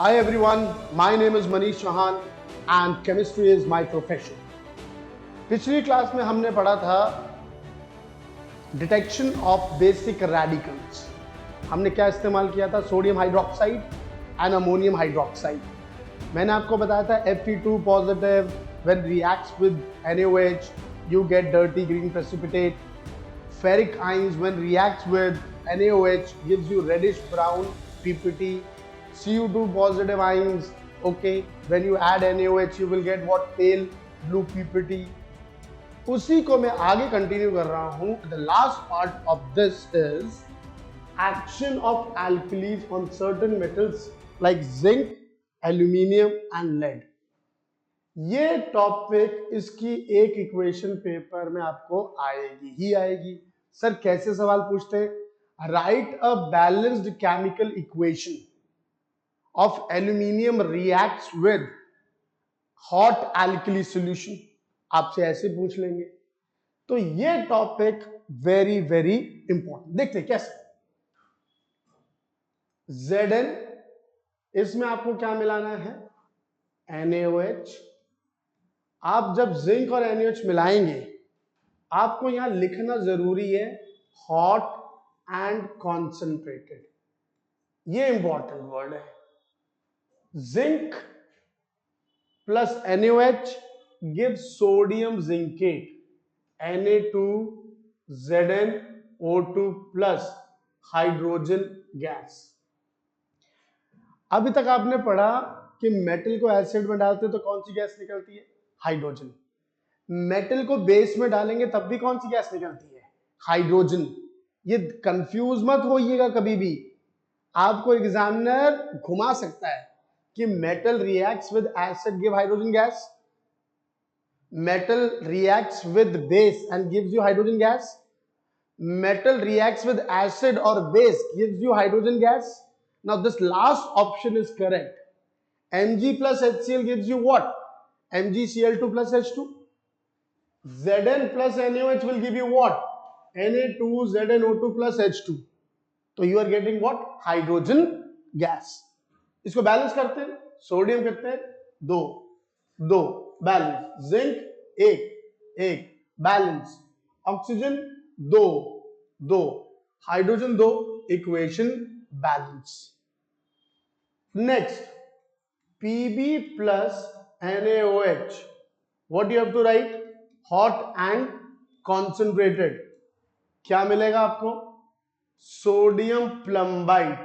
Hi everyone, my name is Manish Chauhan and chemistry is my profession. पिछली class में हमने पढ़ा था डिटेक्शन ऑफ बेसिक रेडिकल्स। हमने क्या इस्तेमाल किया था? Sodium hydroxide and ammonium hydroxide. मैंने आपको बताया था Fe2 positive when reacts with NaOH you get dirty green precipitate. Ferric ions when reacts with NaOH gives you reddish brown PPT. Cu2 positive ions, okay, when you add NaOH you will get what? Pale blue PPT. उसी को मैं आगे continue कर रहा हूं. The last part of this is action of alkalis on certain metals like zinc, aluminium and lead. ये topic इसकी एक इक्वेशन पेपर में आपको आएगी ही आएगी. सर कैसे सवाल पूछते हैं? Right a balanced chemical equation of aluminium reacts with hot alkali solution. आपसे ऐसे पूछ लेंगे. तो ये टॉपिक वेरी वेरी इंपॉर्टेंट. देखते कैसे. Zn, इसमें आपको क्या मिलाना है? NaOH. आप जब जिंक और NaOH मिलाएंगे आपको यहां लिखना जरूरी है हॉट एंड कॉन्सेंट्रेटेड. ये इंपॉर्टेंट वर्ड है. Zinc plus NaOH gives sodium zincate, Na2ZnO2 plus hydrogen gas. अभी तक आपने पढ़ा कि मेटल को एसिड में डालते तो कौन सी गैस निकलती है? हाइड्रोजन. मेटल को बेस में डालेंगे तब भी कौन सी गैस निकलती है? हाइड्रोजन. ये कंफ्यूज मत होइएगा कभी भी. आपको एग्जामिनर घुमा सकता है कि metal reacts with acid give hydrogen gas, metal reacts with base and gives you hydrogen gas, metal reacts with acid or base gives you hydrogen gas. Now this last option is correct. Mg plus HCl gives you what? MgCl2 plus H2. Zn plus NaOH will give you what? Na2ZnO2 plus H2. तो you are getting what? Hydrogen gas. इसको balance करते हैं. Sodium कितने हैं? 2 2 balance. Zinc 1 1 balance. Oxygen 2 2 hydrogen 2. Equation balance. Next Pb plus NaOH. What you have to write? Hot and concentrated. क्या मिलेगा आपको? Sodium प्लम्बाइट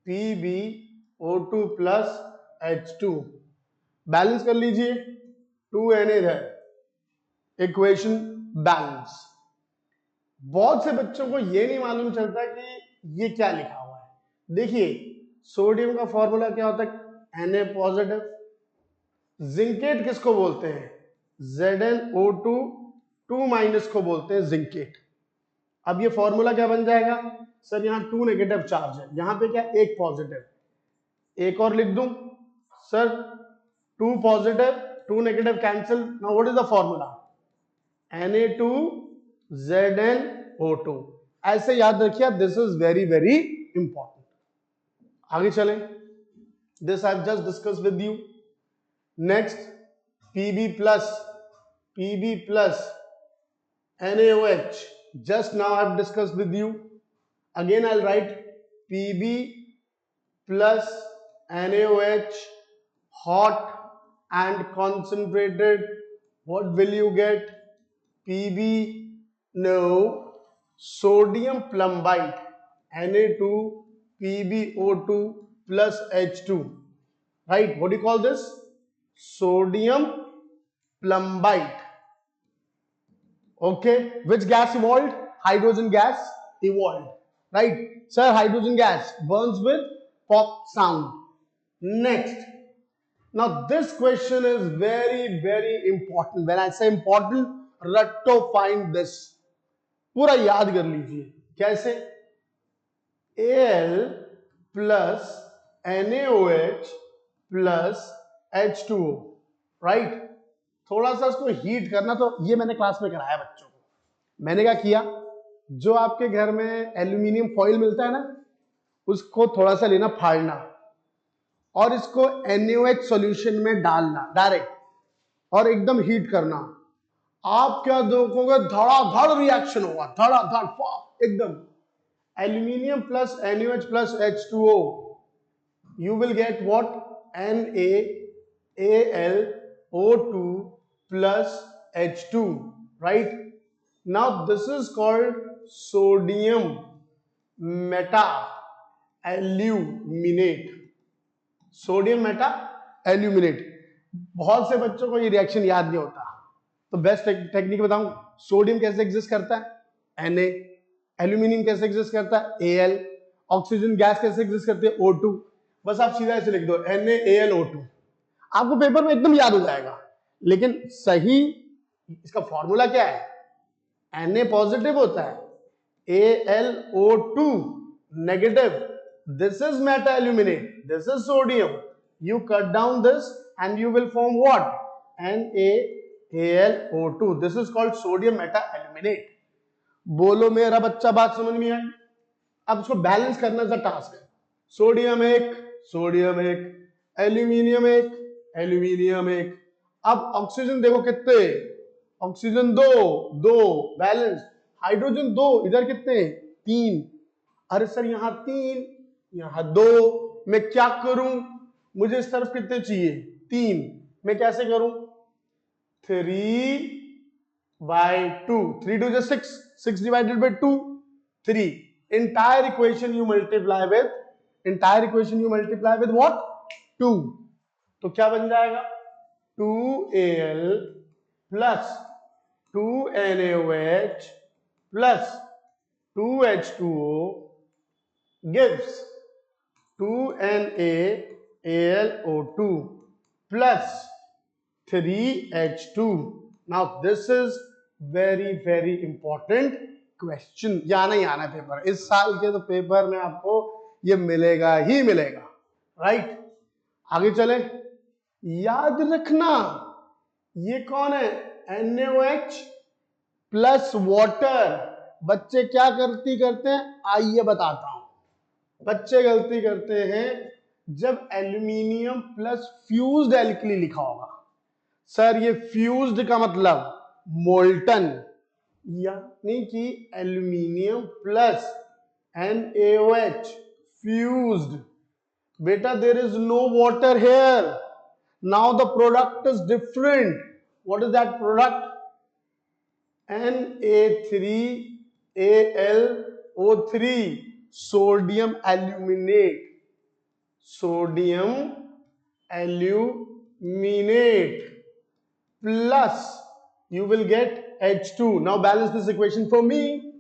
Na2PbO2 plus H2. Balance कर लीजिए. 2Na है. Equation balance. बहुत से बच्चों को ये नहीं मालूम चलता कि ये क्या लिखा हुआ है. देखिए सोडियम का फॉर्मूला क्या होता है? Na positive. जिंकेट किसको बोलते हैं? ZnO2 2 माइनस को बोलते हैं जिंकेट. अब ये फॉर्मूला क्या बन जाएगा? सर यहाँ 2 नेगेटिव चार्ज है, यहाँ पे क्या 1 पॉजिटिव. एक और लिख दूं sir? 2 positive 2 negative cancel. Now what is the formula? Na2ZnO2. ऐसे याद रखिए. This is very very important. आगे चले. This I have just discuss with you. Next Pb plus NaOH. Just now I have discussed with you. Again I'll write Pb plus NaOH hot and concentrated. What will you get? Pb, no, sodium plumbite Na2PbO2 plus H2. Right? What do you call this? Sodium plumbite. Okay, which gas evolved? Hydrogen gas evolved. Right? Sir, hydrogen gas burns with pop sound. Next. Now this question is very very important. When I say important, रट्टो find this. पूरा याद कर लीजिए. कैसे? Al plus NaOH plus H2O. Right? थोड़ा सा इसको heat करना. तो ये मैंने क्लास में कराया बच्चों को. मैंने क्या किया? जो आपके घर में एल्यूमिनियम फॉइल मिलता है ना, उसको थोड़ा सा लेना, फाड़ना. और इसको NaOH सॉल्यूशन में डालना डायरेक्ट और एकदम हीट करना, आप क्या देखोगे, धड़ाधड़ रिएक्शन होगा, धड़ाधड़ एकदम। Aluminium plus NaOH plus H2O, you will get what? NaAlO2 plus H2, right? Now this is called sodium meta aluminate, sodium Meta aluminate. बहुत से बच्चों को ये रिएक्शन याद नहीं होता, तो बेस्ट टेक्निक बताऊं। सोडियम कैसे एग्जिस्ट करता है? Na। एल्यूमिनियम कैसे एग्जिस्ट करता है? Al। ऑक्सीजन गैस कैसे एग्जिस्ट करती है? O2। बस आप सीधा ऐसे लिख दो NaAlO2, आपको पेपर में एकदम याद हो जाएगा। लेकिन सही इसका फॉर्मूला क्या है? Na पॉजिटिव होता है, AlO2 negative. This is meta aluminate, this is sodium. You cut down this and you will form what? NaAlO2. This is called sodium meta aluminate. बोलो मेरा बच्चा बात समझ में आई? अब इसको बैलेंस करना सा टास्क है। सोडियम एक, सोडियम एक, एल्यूमिनियम एक, एल्यूमिनियम एक। अब ऑक्सीजन देखो कितने, ऑक्सीजन दो, दो बैलेंस। हाइड्रोजन दो, इधर कितने? तीन। अरे सर यहाँ तीन, यहाँ दो, मैं क्या करूं? मुझे इस तरफ कितने चाहिए? तीन। मैं कैसे करूं? 3/2, 3 2 6, 6 divided by 2, 3। entire equation you multiply with, entire equation you multiply with what? 2। तो क्या बन जाएगा? 2Al plus 2NaOH plus 2H2O gives 2NaAlO2 plus 3H2। Now this is very important question। ये आना ही आना पेपर, इस साल के तो पेपर में आपको ये मिलेगा ही मिलेगा, राइट? आगे चले, याद रखना ये कौन है? NaOH plus water. बच्चे क्या करते हैं, आइए बताता हूं। बच्चे गलती करते हैं जब एल्यूमिनियम प्लस फ्यूज्ड एल्कली लिखा होगा। सर ये फ्यूज्ड का मतलब मोल्टन, यानी कि एल्यूमिनियम प्लस NaOH फ्यूज्ड। बेटा there is no water here, now the product is different. What is that product? Na3Al O3, sodium aluminate, sodium aluminate plus you will get H2। now balance this equation for me।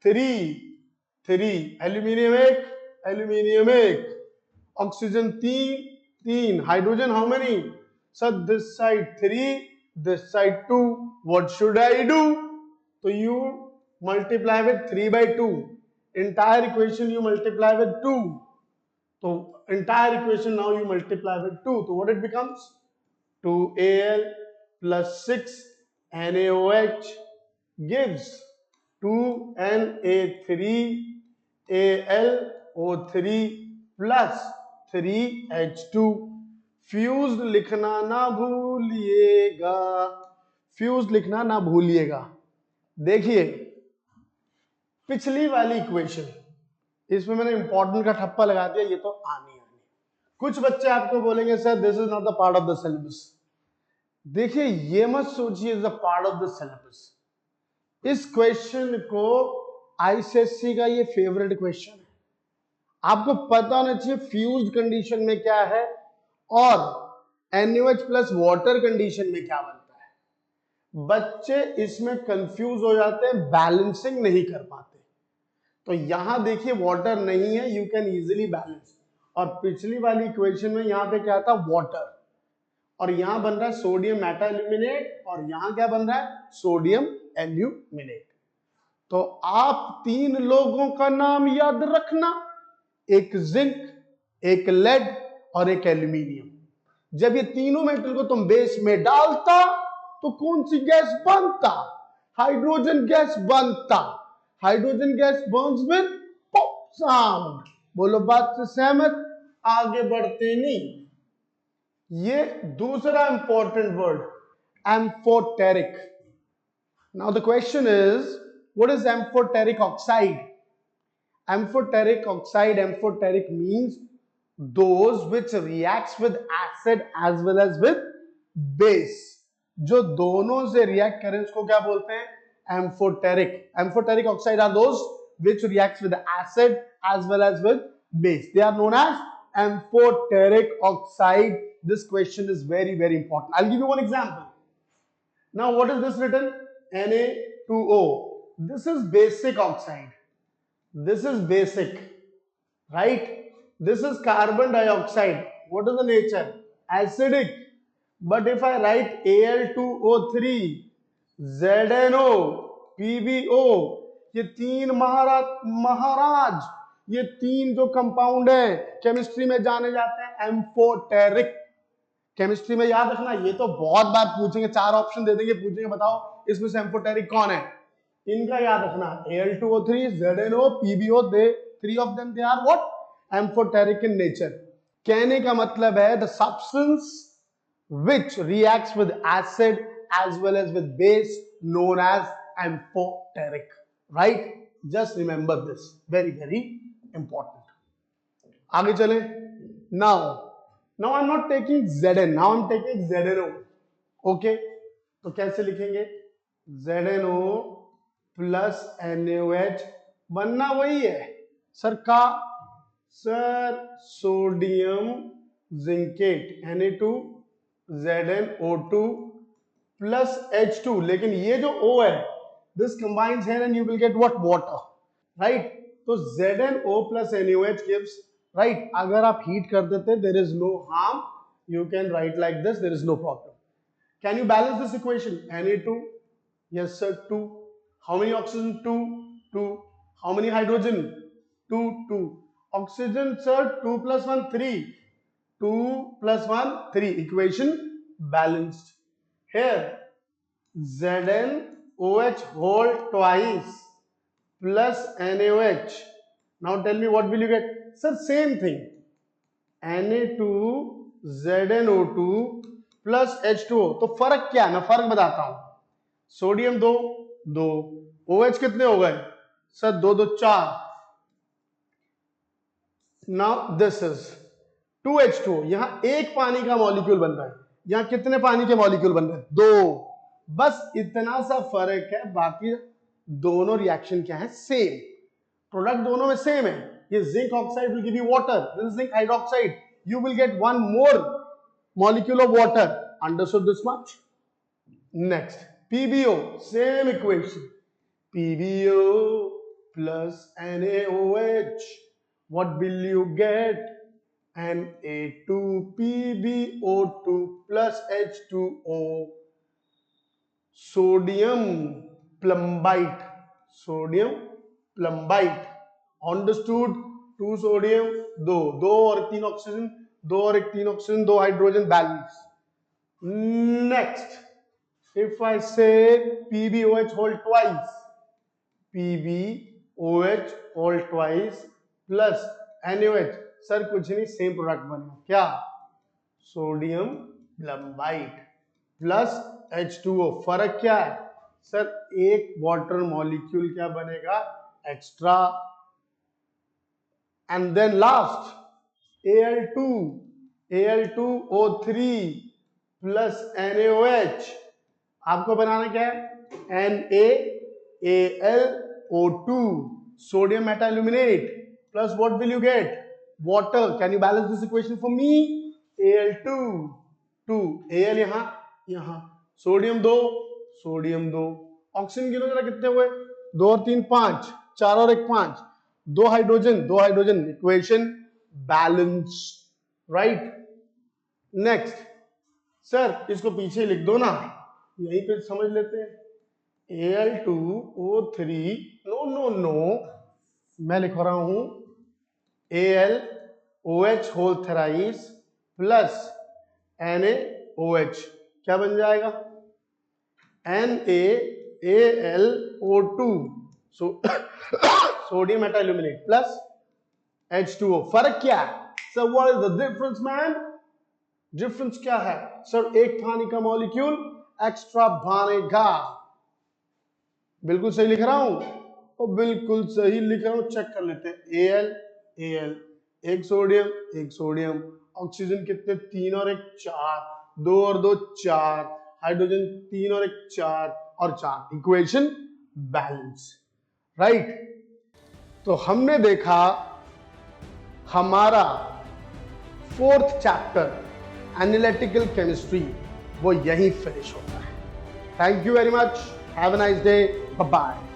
3 aluminium एक, aluminium एक, oxygen 3 hydrogen how many? So this side 3, this side 2। what should I do? So you multiply with 3/2, entire equation you multiply with 2। so entire equation now you multiply with 2, so what it becomes? 2Al plus 6 NaOH gives 2Na3Al O3 plus 3H2। Fused लिखना ना भूलिएगा, fused लिखना ना भूलिएगा। देखिए पिछली वाली equation, इसमें मैंने इंपॉर्टेंट का ठप्पा लगा दिया, ये तो आनी। कुछ बच्चे आपको बोलेंगे sir this is not the part of the syllabus. देखिए ये मत सोचिए is the part of the syllabus. इस क्वेश्चन को आईसीएससी का ये फेवरेट क्वेश्चन है। आपको पता होना चाहिए फ्यूज्ड कंडीशन में क्या है और NaOH प्लस वाटर कंडीशन में क्या बनता है। बच्चे इसमें कंफ्यूज हो जाते हैं, बैलेंसिंग नहीं कर पाते। तो यहां देखिए वाटर नहीं है, यू कैन इजीली बैलेंस। और पिछली वाली इक्वेशन में यहां पे क्या था? वाटर। और यहां बन रहा है सोडियम मेटा एल्यूमिनेट और यहां क्या बन रहा है? Sodium aluminate. तो आप तीन लोगों का नाम याद रखना, एक जिंक, एक लेड और एक एल्यूमिनियम। जब ये तीनों मेटल को तुम बेस में डालता तो कौन सी गैस बनता? हाइड्रोजन गैस बनता। Hydrogen gas Burns with pop sound. बोलो बात से सहमत? आगे बढ़ते नहीं। ये दूसरा important word, amphoteric. Now the question is, what is amphoteric oxide? Amphoteric oxide, amphoteric means those which reacts with acid as well as with base. जो दोनों से रिएक्ट करें उसको क्या बोलते हैं? Amphoteric. Amphoteric oxide are those which reacts with acid as well as with base. They are known as amphoteric oxide. This question is very, very important. I'll give you one example. Now, what is this written? Na2O. This is basic oxide. This is basic, right? This is carbon dioxide. What is the nature? Acidic. But if I write Al2O3, ZNO, PbO, ये तीन महाराज, ये तीन जो compound है chemistry में जाने जाते हैं एम्फोटेरिक। केमिस्ट्री में याद रखना, ये तो बहुत बार पूछेंगे, 4 ऑप्शन दे देंगे, पूछेंगे बताओ इसमें से एम्फोटेरिक कौन है। इनका याद रखना, Al2O3, ZNO, PbO, they 3 of them they are what? Amphoteric in nature. कहने का मतलब है the substance which reacts with acid as well as with base known as amphoteric, right? Just remember this, very very important. आगे चलें. Now I'm not taking Zn, now I'm taking ZNO. Okay, तो कैसे लिखेंगे? ZNO plus NaOH, बनना वही है sir का, sir sodium zincate Na2ZnO2 plus H2, लेकिन ये जो O है this combines here and you will get what? Water, right? तो ZnO plus NaOH gives, right? अगर आप हीट कर देते there is no harm, you can write like this, there is no problem. Can you balance this equation? Na2, yes sir, 2. How many oxygen? 2, 2. How many hydrogen? 2, 2. Oxygen, sir, 2 plus 1, 3. 2 plus 1, 3. Equation balanced. Here, ZnOH whole twice plus NaOH. Now tell me what will you get? Sir, same thing. Na2ZnO2 plus H2O. तो फर्क क्या है? मैं फर्क बताता हूं. Sodium 2, 2, OH कितने हो गए sir? 2, 2, 4. Now this is 2H2O. यहां एक पानी का मॉलिक्यूल बन रहा है, यहां कितने पानी के मॉलिक्यूल बन रहे हैं? 2. बस इतना सा फर्क है, बाकी दोनों रिएक्शन क्या है? सेम. प्रोडक्ट दोनों में सेम है. ये zinc oxide will give you water, this is zinc hydroxide, you will get one more molecule of water. Understood this much? Next, PbO, same equation. PbO plus NaOH. What will you get? Na2PbO2 plus H2O. Sodium plumbite. Sodium plumbite. Understood? 2 sodium, 2 और 3 oxygen, 2 और 1 3 oxygen, 2 hydrogen, balance. Next, if I say PbOH whole twice, PbOH whole twice plus NaOH, sir कुछ नहीं, same product बनेगा. क्या? Sodium plumbite plus H2O. फर्क क्या है sir? एक वाटर मॉलिक्यूल क्या बनेगा? Extra. And then last Al2O3 plus NaOH. आपको बनाना क्या है? NaAlO2, sodium metaluminate plus what will you get? Water. Can you balance this equation for me? Al2, 2, Al यहां, सोडियम 2, सोडियम 2. ऑक्सीजन गिनो जरा कितने हुए? 2 और 3 5, 4 और 1 5, 2 hydrogen, 2 hydrogen. Equation balance, right? Next sir इसको पीछे लिख दो ना, यहीं पे समझ लेते हैं. Al2O3, नो, मैं लिख रहा हूं AlOH whole thrice plus NaOH. क्या बन जाएगा? NaAlO2, sodium मेटाल्यूमिनेट plus H2O. फर्क क्या है? Sir what is the difference man? Difference क्या है सर? एक पानी का मॉलिक्यूल एक्स्ट्रा बनेगा। बिल्कुल सही लिख रहा हूं? और बिल्कुल सही लिख रहा हूं, चेक कर लेते हैं। Al, एक सोडियम, ऑक्सीजन कितने? 3 और 1 4, 2 और 2 4, हाइड्रोजन 3 और 1 4 और 4। Equation balance, right? तो हमने देखा हमारा 4th चैप्टर एनालिटिकल केमिस्ट्री वो यहीं फिनिश होता है। Thank you very much, have a nice day, bye bye.